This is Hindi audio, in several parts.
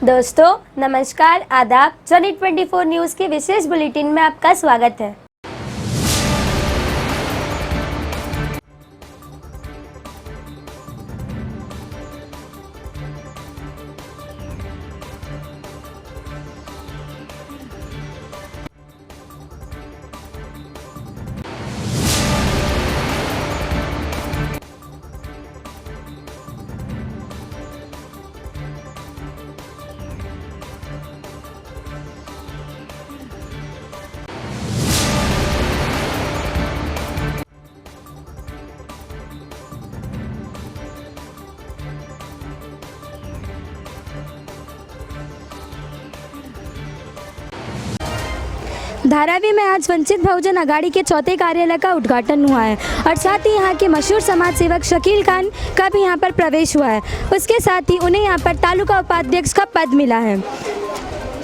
दोस्तों नमस्कार, आदाब। जन 24 न्यूज़ के विशेष बुलेटिन में आपका स्वागत है। धारावी में आज वंचित बहुजन अघाड़ी के चौथे कार्यालय का उद्घाटन हुआ है और साथ ही यहाँ के मशहूर समाज सेवक शकील खान का भी यहाँ पर प्रवेश हुआ है। उसके साथ ही उन्हें यहाँ पर तालुका उपाध्यक्ष का पद मिला है।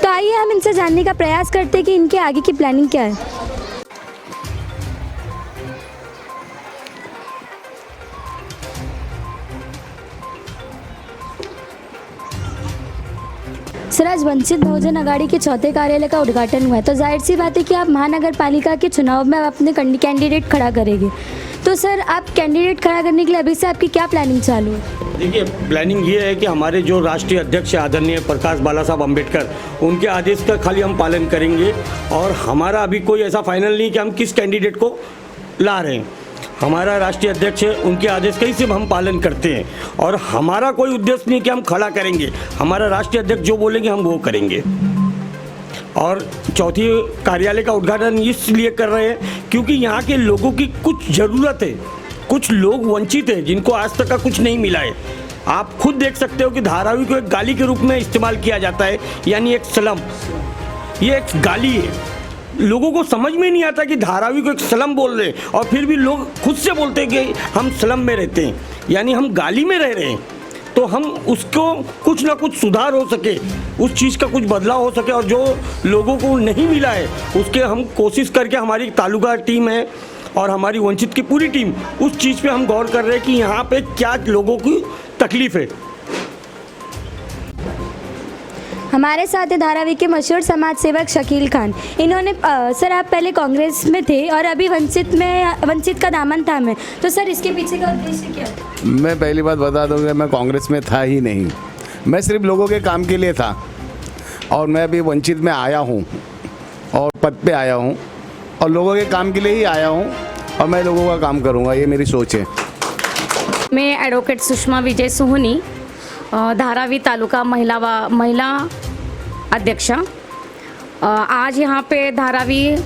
तो आइए हम इनसे जानने का प्रयास करते हैं कि इनके आगे की प्लानिंग क्या है। सर, आज वंचित बहुजन अघाड़ी के चौथे कार्यालय का उद्घाटन हुआ है, तो जाहिर सी बात है कि आप महानगर पालिका के चुनाव में अपने कैंडिडेट खड़ा करेंगे। तो सर, आप कैंडिडेट खड़ा करने के लिए अभी से आपकी क्या प्लानिंग चालू है? देखिए, प्लानिंग ये है कि हमारे जो राष्ट्रीय अध्यक्ष आदरणीय प्रकाश बाला साहब अम्बेडकर, उनके आदेश का खाली हम पालन करेंगे और हमारा अभी कोई ऐसा फाइनल नहीं कि हम किस कैंडिडेट को ला रहे हैं। हमारा राष्ट्रीय अध्यक्ष है, उनके आदेश का ही सिर्फ हम पालन करते हैं और हमारा कोई उद्देश्य नहीं कि हम खड़ा करेंगे। हमारा राष्ट्रीय अध्यक्ष जो बोलेंगे हम वो करेंगे। और चौथी कार्यालय का उद्घाटन इसलिए कर रहे हैं क्योंकि यहाँ के लोगों की कुछ ज़रूरत है, कुछ लोग वंचित हैं जिनको आज तक का कुछ नहीं मिला है। आप खुद देख सकते हो कि धारावी को एक गाली के रूप में इस्तेमाल किया जाता है, यानी एक स्लम। ये एक गाली है। लोगों को समझ में नहीं आता कि धारावी को एक स्लम बोल रहे हैं और फिर भी लोग खुद से बोलते हैं कि हम स्लम में रहते हैं, यानी हम गाली में रह रहे हैं। तो हम उसको कुछ ना कुछ सुधार हो सके, उस चीज़ का कुछ बदलाव हो सके और जो लोगों को नहीं मिला है उसके हम कोशिश करके, हमारी तालुका टीम है और हमारी वंचित की पूरी टीम उस चीज़ पे हम गौर कर रहे हैं कि यहाँ पे क्या लोगों की तकलीफ़ है। हमारे साथ है धारावी के मशहूर समाज सेवक शकील खान। इन्होंने सर, आप पहले कांग्रेस में थे और अभी वंचित का दामन थामे, तो सर इसके पीछे का उद्देश्य क्या है? मैं पहली बात बता दूं कि मैं कांग्रेस में था ही नहीं। मैं सिर्फ लोगों के काम के लिए था और मैं अभी वंचित में आया हूं और पद पे आया हूं और लोगों के काम के लिए ही आया हूं और मैं लोगों का काम करूंगा, ये मेरी सोच है। मैं एडवोकेट सुषमा विजय सोहनी, धारावी तालुका महिला अध्यक्ष। आज यहाँ पे धारावी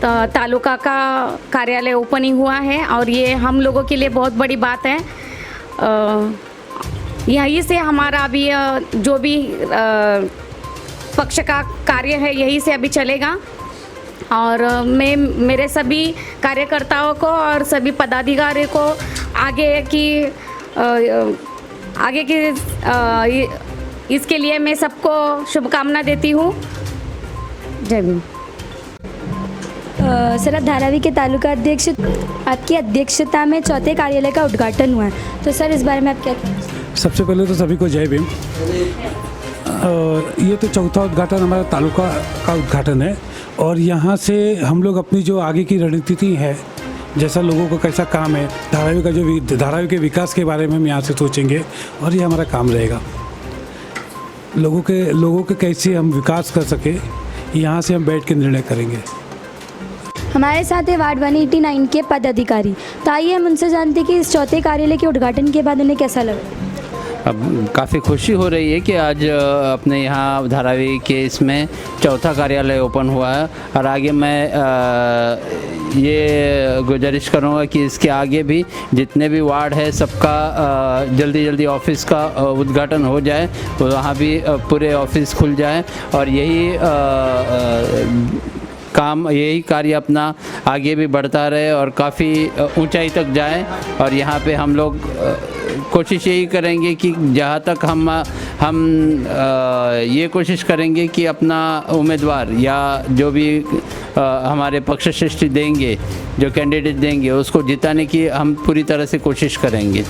तालुका का कार्यालय ओपनिंग हुआ है और ये हम लोगों के लिए बहुत बड़ी बात है। यहीं से हमारा अभी जो भी पक्ष का कार्य है यहीं से अभी चलेगा और मैं मेरे सभी कार्यकर्ताओं को और सभी पदाधिकारियों को आगे की इसके लिए मैं सबको शुभकामना देती हूँ। जय भीम। सर, आप धारावी के तालुका अध्यक्ष, आपकी अध्यक्षता में चौथे कार्यालय का उद्घाटन हुआ है, तो सर इस बारे में आप क्या कहेंगे? सबसे पहले तो सभी को जय भीम। ये तो चौथा उद्घाटन हमारा तालुका का उद्घाटन है और यहाँ से हम लोग अपनी जो आगे की रणनीति है, जैसा लोगों को कैसा काम है, धारावी के विकास के बारे में हम यहाँ से सोचेंगे और ये हमारा काम रहेगा। लोगों के कैसे हम विकास कर सके, यहाँ से हम बैठ के निर्णय करेंगे। हमारे साथ है वार्ड 189 के पदाधिकारी। तो आइए हम उनसे जानते हैं कि इस चौथे कार्यालय के उद्घाटन के बाद उन्हें कैसा लगा। अब काफ़ी खुशी हो रही है कि आज अपने यहाँ धारावी के इसमें चौथा कार्यालय ओपन हुआ है और आगे मैं ये गुजारिश करूँगा कि इसके आगे भी जितने भी वार्ड है सबका जल्दी ऑफिस का उद्घाटन हो जाए, वहाँ भी पूरे ऑफिस खुल जाए और यही कार्य अपना आगे भी बढ़ता रहे और काफ़ी ऊंचाई तक जाए। और यहाँ पे हम लोग कोशिश यही करेंगे कि जहाँ तक हम ये कोशिश करेंगे कि अपना उम्मीदवार या जो भी हमारे पक्ष श्रेष्ठी देंगे, जो कैंडिडेट देंगे, उसको जिताने की हम पूरी तरह से कोशिश करेंगे।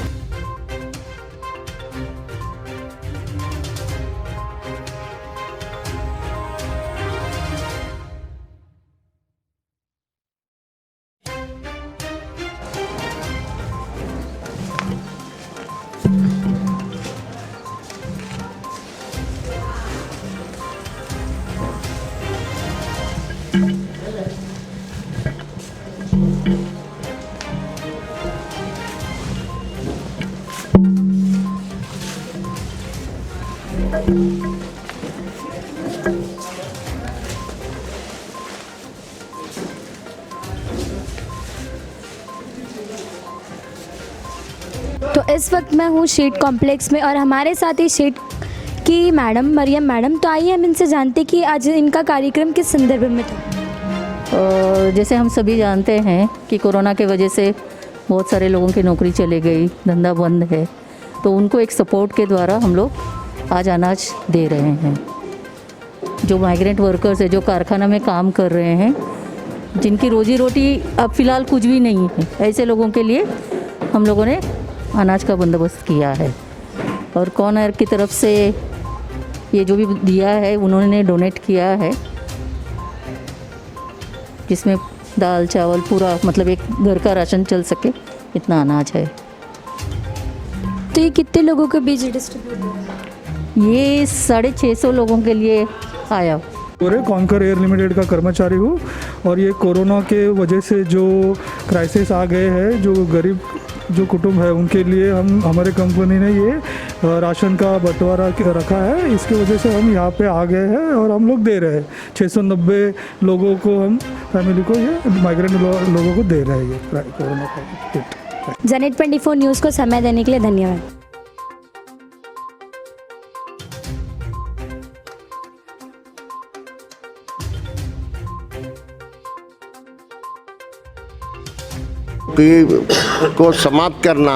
इस वक्त मैं हूँ शेड कॉम्प्लेक्स में और हमारे साथ ही शेड की मैडम मरियम मैडम। तो आइए हम इनसे जानते कि आज इनका कार्यक्रम किस संदर्भ में था। जैसे हम सभी जानते हैं कि कोरोना के वजह से बहुत सारे लोगों की नौकरी चले गई, धंधा बंद है, तो उनको एक सपोर्ट के द्वारा हम लोग आज अनाज दे रहे हैं। जो माइग्रेंट वर्कर्स है, जो कारखाना में काम कर रहे हैं, जिनकी रोजी रोटी अब फ़िलहाल कुछ भी नहीं है, ऐसे लोगों के लिए हम लोगों ने अनाज का बंदोबस्त किया है। और कॉर्न एयर की तरफ से ये जो भी दिया है उन्होंने डोनेट किया है, जिसमें दाल चावल पूरा मतलब एक घर का राशन चल सके इतना अनाज है। तो ये कितने लोगों के बीच डिस्ट्रीब्यूट हुआ? ये 650 लोगों के लिए आया। कॉन्कर एयर लिमिटेड का कर्मचारी हूँ और ये कोरोना के वजह से जो क्राइसिस आ गए हैं, जो गरीब जो कुटुंब है उनके लिए हमारे कंपनी ने ये राशन का बंटवारा रखा है। इसकी वजह से हम यहाँ पे आ गए हैं और हम लोग दे रहे हैं 690 लोगों को, हम फैमिली को ये माइग्रेंट लोगों को दे रहे हैं ये कोरोना का किट। जेनेट 24 न्यूज़ को समय देने के लिए धन्यवाद। को समाप्त करना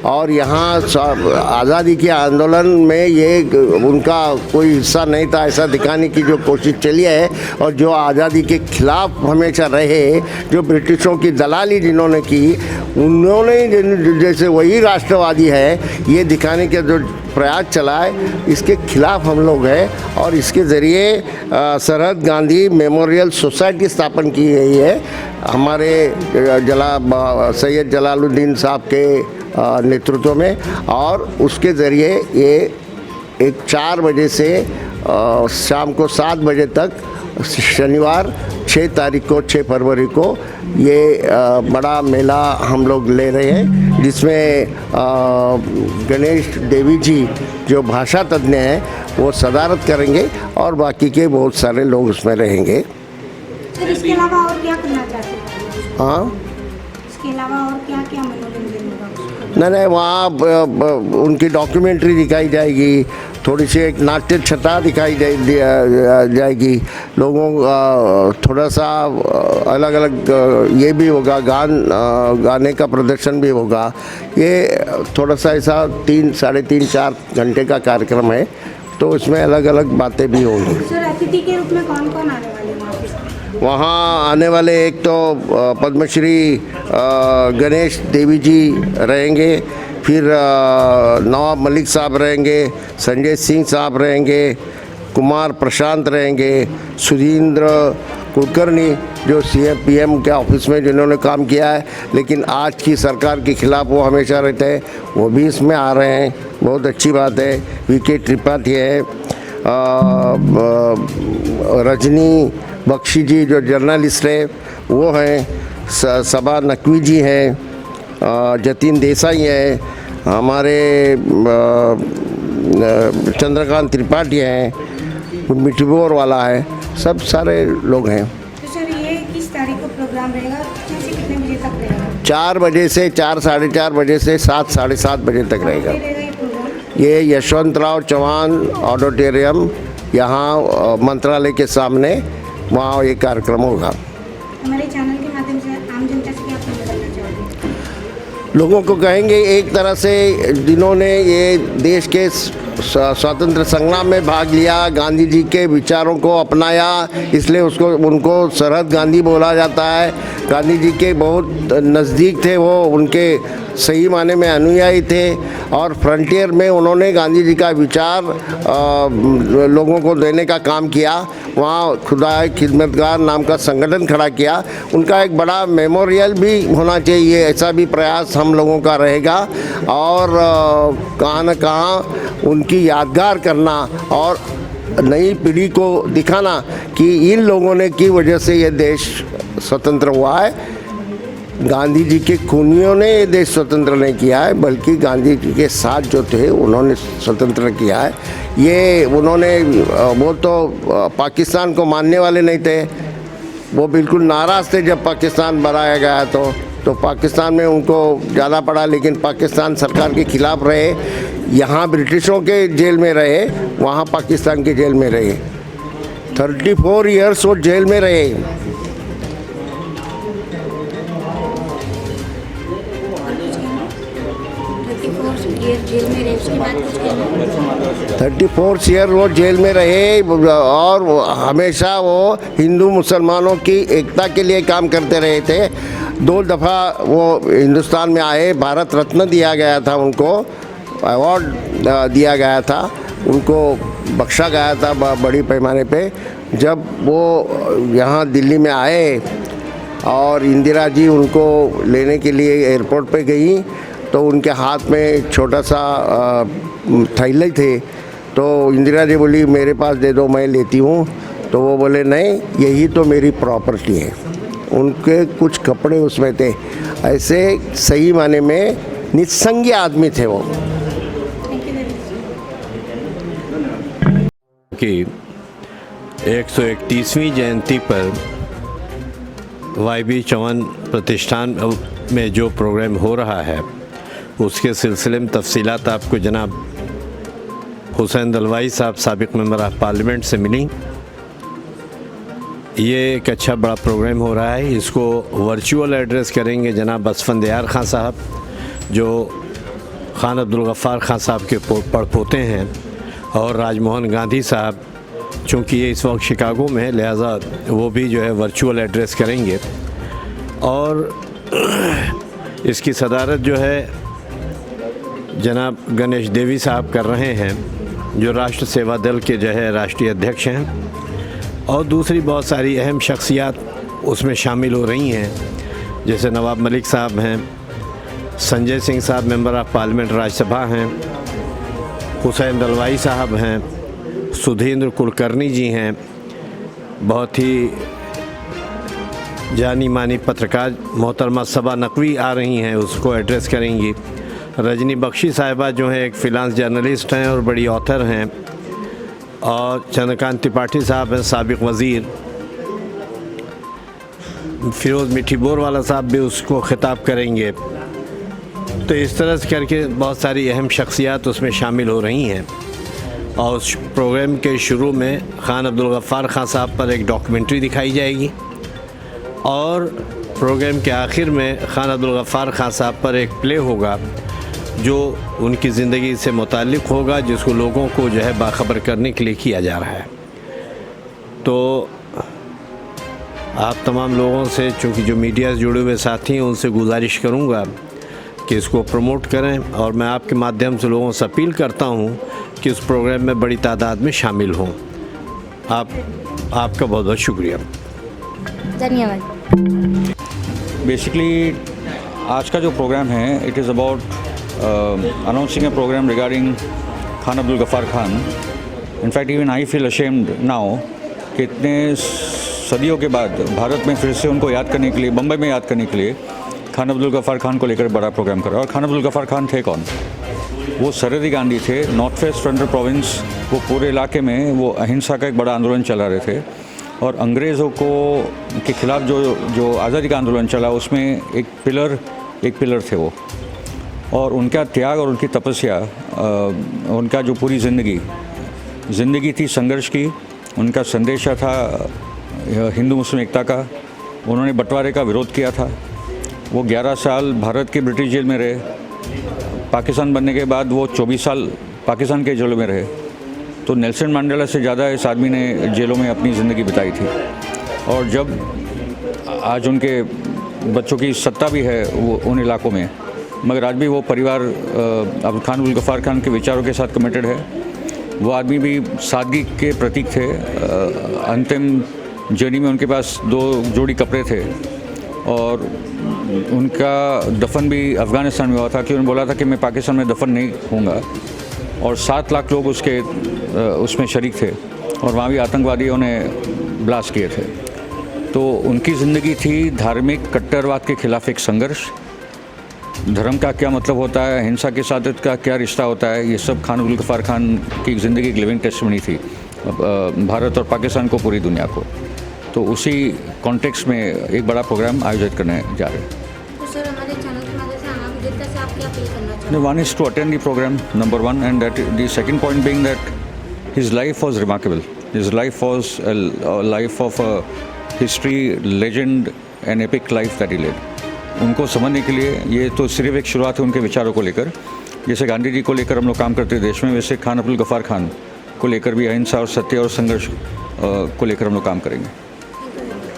और यहाँ आज़ादी के आंदोलन में ये उनका कोई हिस्सा नहीं था ऐसा दिखाने की जो कोशिश चली है, और जो आज़ादी के खिलाफ हमेशा रहे, जो ब्रिटिशों की दलाली जिन्होंने की, उन्होंने जैसे वही राष्ट्रवादी है ये दिखाने के जो प्रयास चलाए, इसके खिलाफ हम लोग हैं। और इसके ज़रिए सरहद गांधी मेमोरियल सोसाइटी स्थापन की गई है हमारे सैयद जलालुद्दीन साहब के नेतृत्व में, और उसके ज़रिए ये एक 4 बजे से शाम को 7 बजे तक शनिवार 6 तारीख को 6 फरवरी को ये बड़ा मेला हम लोग ले रहे हैं, जिसमें गणेश देवी जी जो भाषा तज्ञ हैं वो सदारत करेंगे और बाकी के बहुत सारे लोग उसमें रहेंगे। सर, इसके अलावा और क्या करना चाहते हैं? हाँ, इसके अलावा और क्या क्या मनोरंजन होगा? नहीं, वहाँ उनकी डॉक्यूमेंट्री दिखाई जाएगी, थोड़ी सी एक नाट्य छटा दिखाई जाएगी, लोगों थोड़ा सा अलग अलग ये भी होगा, गाने का प्रदर्शन भी होगा। ये थोड़ा सा ऐसा 3, साढ़े 3, 4 घंटे का कार्यक्रम है, तो इसमें अलग अलग बातें भी होंगी। सर, अतिथि के रूप में कौन कौन आने वाले हैं? वहाँ आने वाले एक तो पद्मश्री गणेश देवी जी रहेंगे, फिर नवाब मलिक साहब रहेंगे, संजय सिंह साहब रहेंगे, कुमार प्रशांत रहेंगे, सुधींद्र कुलकर्णी जो CM PM के ऑफिस में जिन्होंने काम किया है लेकिन आज की सरकार के खिलाफ वो हमेशा रहते हैं, वो भी इसमें आ रहे हैं, बहुत अच्छी बात है। VK त्रिपाठी है, रजनी बख्शी जी जो जर्नलिस्ट है वो हैं, सबा नकवी जी हैं, जतिन देसाई हैं, हमारे चंद्रकांत त्रिपाठी हैं, मिठीबोर वाला है, सब सारे लोग हैं। तो सर, ये किस तारीख को प्रोग्राम रहेगा? कितने बजे तक रहेगा? 4 बजे से 4, साढ़े 4 बजे से 7, साढ़े 7 बजे तक रहेगा। ये यशवंतराव चौहान ऑडिटोरियम, यहाँ मंत्रालय के सामने, वहाँ ये कार्यक्रम होगा। हमारे चैनल के माध्यम से आम जनता से क्या अपील करना चाहोगे? लोगों को कहेंगे, एक तरह से जिन्होंने ये देश के स्वतंत्र संग्राम में भाग लिया, गांधी जी के विचारों को अपनाया, इसलिए उनको सरहद गांधी बोला जाता है। गांधी जी के बहुत नज़दीक थे वो, उनके सही माने में अनुयायी थे और फ्रंटियर में उन्होंने गांधी जी का विचार लोगों को देने का काम किया। वहाँ खुदाई खिदमतगार नाम का संगठन खड़ा किया, उनका एक बड़ा मेमोरियल भी होना चाहिए, ऐसा भी प्रयास हम लोगों का रहेगा। और कहाँ न कहाँ उनकी यादगार करना और नई पीढ़ी को दिखाना कि इन लोगों ने की वजह से ये देश स्वतंत्र हुआ है। गांधी जी के खूनियों ने ये देश स्वतंत्र नहीं किया है, बल्कि गांधी जी के साथ जो थे उन्होंने स्वतंत्र किया है। ये उन्होंने, वो तो पाकिस्तान को मानने वाले नहीं थे, वो बिल्कुल नाराज़ थे जब पाकिस्तान बनाया गया तो तो पाकिस्तान में उनको ज़्यादा पड़ा, लेकिन पाकिस्तान सरकार के खिलाफ रहे। यहाँ ब्रिटिशों के जेल में रहे, वहाँ पाकिस्तान के जेल में रहे। 34 ईयर्स वो जेल में रहे। जेल में रहे, उसके बाद कुछ कहना? 34 ईयर वो जेल में रहे और हमेशा वो हिंदू मुसलमानों की एकता के लिए काम करते रहे थे। 2 दफ़ा वो हिंदुस्तान में आए, भारत रत्न दिया गया था उनको, अवार्ड दिया गया था उनको, बख्शा गया था बड़ी पैमाने पे। जब वो यहाँ दिल्ली में आए और इंदिरा जी उनको लेने के लिए एयरपोर्ट पे गई, तो उनके हाथ में एक छोटा सा थैले थे। तो इंदिरा जी बोली मेरे पास दे दो, मैं लेती हूँ। तो वो बोले नहीं, यही तो मेरी प्रॉपर्टी है। उनके कुछ कपड़े उसमें थे। ऐसे सही माने में निस्संगी आदमी थे वो। कि 131वीं जयंती पर YB चौहान प्रतिष्ठान में जो प्रोग्राम हो रहा है उसके सिलसिले में तफसीलात आपको जनाब हुसैन दलवाई साहब साबिक़ मेंबर ऑफ पार्लियामेंट से मिली। ये एक अच्छा बड़ा प्रोग्राम हो रहा है। इसको वर्चुअल एड्रेस करेंगे जनाब असफंदयार खान साहब, जो खान अब्दुल गफ़ार खान साहब के पड़पोते हैं, और राजमोहन गांधी साहब, चूँकि ये इस वक्त शिकागो में है लिहाजा वो भी जो है वर्चुअल एड्रेस करेंगे। और इसकी सदारत जो है जनाब गणेश देवी साहब कर रहे हैं, जो राष्ट्र सेवा दल के जो है राष्ट्रीय अध्यक्ष हैं, और दूसरी बहुत सारी अहम शख्सियात उसमें शामिल हो रही हैं, जैसे नवाब मलिक साहब हैं, संजय सिंह साहब मेंबर ऑफ पार्लियामेंट राज्यसभा हैं, हुसैन दलवाई साहब हैं, सुधींद्र कुलकर्णी जी हैं, बहुत ही जानी मानी पत्रकार मोहतरमा सबा नकवी आ रही हैं, उसको एड्रेस करेंगी। रजनी बख्शी साहिबा जो हैं एक फ्रीलांस जर्नलिस्ट हैं और बड़ी ऑथर हैं, और चंद्रकांत त्रिपाठी साहब हैं साबिक़ वज़ीर, फिरोज़ मिठी बोर वाला साहब भी उसको ख़िताब करेंगे। तो इस तरह से करके बहुत सारी अहम शख्सियात उसमें शामिल हो रही हैं। और उस प्रोग्राम के शुरू में खान अब्दुल गफ़ार खान साहब पर एक डॉक्यूमेंट्री दिखाई जाएगी, और प्रोग्राम के आखिर में खान अब्दुल गफ़ार खान साहब पर एक प्ले होगा जो उनकी ज़िंदगी से मुताल्लिक़ होगा, जिसको लोगों को जो है बाखबर करने के लिए किया जा रहा है। तो आप तमाम लोगों से, चूँकि जो मीडिया से जुड़े हुए साथी हैं, उनसे गुजारिश करूँगा कि इसको प्रमोट करें, और मैं आपके माध्यम से लोगों से अपील करता हूँ कि उस प्रोग्राम में बड़ी तादाद में शामिल हों। आपका बहुत बहुत शुक्रिया, धन्यवाद। बेसिकली आज का जो प्रोग्राम है, it is about announcing a program regarding Khan Abdul Ghaffar Khan. In fact, even I feel ashamed now कि इतने सदियों के बाद भारत में फिर से उनको याद करने के लिए, बम्बई में याद करने के लिए खान अब्दुल गफ़ार खान को लेकर बड़ा प्रोग्राम करा। और खान अब्दुल गफ़ार खान थे कौन? वो सरहदी गांधी थे, नॉर्थ वेस्ट फ्रंटल प्रोविंस। वो पूरे इलाके में वो अहिंसा का एक बड़ा आंदोलन चला रहे थे, और अंग्रेज़ों को के ख़िलाफ़ जो आज़ादी का आंदोलन चला उसमें एक पिलर थे वो। और उनका त्याग और उनकी तपस्या, उनका जो पूरी ज़िंदगी थी संघर्ष की, उनका संदेशा था हिंदू मुस्लिम एकता का। उन्होंने बंटवारे का विरोध किया था। वो 11 साल भारत के ब्रिटिश जेल में रहे। पाकिस्तान बनने के बाद वो 24 साल पाकिस्तान के जेलों में रहे। तो नेल्सन मंडेला से ज़्यादा इस आदमी ने जेलों में अपनी ज़िंदगी बिताई थी। और जब आज उनके बच्चों की सत्ता भी है वो उन इलाकों में, मगर आज भी वो परिवार अब खान अब्दुल गफ़ार खान के विचारों के साथ कमिटेड है। वो आदमी भी सादगी के प्रतीक थे। अंतिम जर्नी में उनके पास 2 जोड़ी कपड़े थे, और उनका दफन भी अफ़गानिस्तान में हुआ था कि उन्होंने बोला था कि मैं पाकिस्तान में दफन नहीं होऊंगा। और 7 लाख लोग उसमें शरीक थे, और वहाँ भी आतंकवादियों ने ब्लास्ट किए थे। तो उनकी ज़िंदगी थी धार्मिक कट्टरवाद के ख़िलाफ़ एक संघर्ष। धर्म का क्या मतलब होता है, हिंसा के साथ का क्या रिश्ता होता है, ये सब खान अब्दुल गफ़ार खान की ज़िंदगी एक लिविंग टेस्टिमनी थी भारत और पाकिस्तान को, पूरी दुनिया को। तो उसी कॉन्टेक्स्ट में एक बड़ा प्रोग्राम आयोजित करने जा रहे हैं। तो सर क्या अपील करना चाहोगे? One is to attend the program, number one, and that the second point being that his life was remarkable. His life was a life of a history, legend, and epic life that he led. उनको समझने के लिए ये तो सिर्फ एक शुरुआत है उनके विचारों को लेकर। जैसे गांधी जी को लेकर हम लोग काम करते देश में, वैसे खान अब्दुल गफ़ार खान को लेकर भी अहिंसा और सत्य और संघर्ष को लेकर हम लोग काम करेंगे।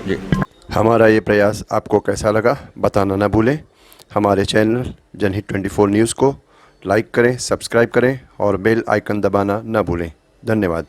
जी। हमारा ये प्रयास आपको कैसा लगा बताना ना भूलें। हमारे चैनल जनहित 24 न्यूज़ को लाइक करें, सब्सक्राइब करें और बेल आइकन दबाना ना भूलें। धन्यवाद।